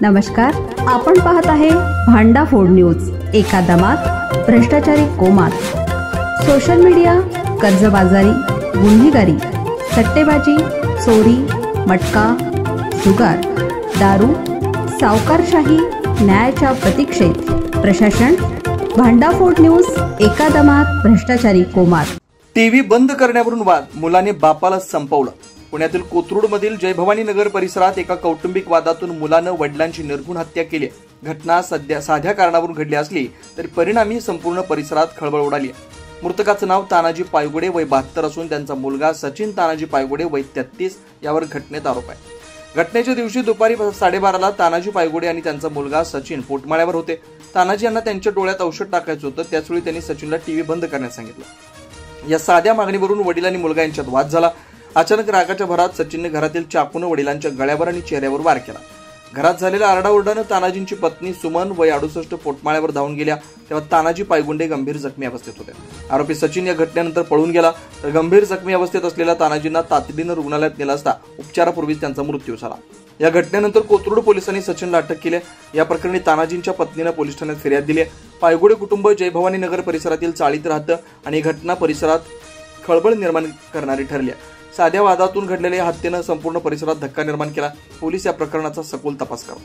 नमस्कार, आपण पाहत आहे भांडाफोड न्यूज। एका दमात भ्रष्टाचारी कोमात, सोशल मीडिया, कर्जबाजारी, गुन्हेगारी, सट्टेबाजी, चोरी, मटका, जुगार, दारू, सावकारशाही, न्यायाच्या प्रतीक्षेत प्रशासन। भांडाफोड न्यूज, एका दमात भ्रष्टाचारी कोमात। टीव्ही बंद करण्यावरून वाद, मुलाने बापाला संपवलं। पुण्यातील कोथरूडमधील जय भवानी नगर परिसरात एका कौटुंबिक वादातून मुलानं वडिलांची निर्घृण हत्या केली। घटना साध्या कारणावरून घडली असली तरी परिणामी संपूर्ण परिसरात खळबळ उडाली। मृतकाचं नाव तानाजी पायगुडे, वय 72 असून त्यांचा मुलगा सचिन तानाजी पायगुडे, वय 33 यावर घटनेत आरोप आहे। घटनेच्या दिवशी दुपारी 12:30ला तानाजी पायगुडे आणि त्यांचा मुलगा सचिन पोटमाळ्यावर होते। तानाजी यांना त्यांच्या डोळ्यात औषध टाकायचं होतं, त्याचवेळी त्यांनी सचिनला टीव्ही बंद करण्यास सांगितलं। या साध्या मागणीवरून वडील आणि मुलगा यांच्यात वाद झाला। अचानक रागाच्या भरात सचिनने घरातील चाकूने वडिलांच्या गळ्यावर आणि चेहऱ्यावर वार केला। घरात झालेल्या आरडाओरडाने तानाजींची पत्नी सुमन, वय 68 पोटमाळ्यावर धावून गेल्या, तेव्हा तानाजी पायगुंडे गंभीर जखमी अवस्थेत होते। आरोपी सचिन या घटनेनंतर पळून गेला, तर गंभीर जखमी अवस्थेत असलेल्या तानाजींना तातडीनं रुग्णालयात नेलं असता उपचारापूर्वीच त्यांचा मृत्यू झाला। या घटनेनंतर कोथरूड पोलिसांनी सचिनला अटक केली। या प्रकरणी तानाजींच्या पत्नीने पोलीस ठाण्यात फिर्याद दिली। पायगुडे कुटुंब जय भवानी नगर परिसरातील चाळीत राहतं आणि घटना परिसरात खळबळ निर्माण करणारी ठरली। साध्या वादातून घडलेल्या हत्येनं संपूर्ण परिसरात धक्का निर्माण केला। पोलीस या प्रकरणाचा सखोल तपास करतात।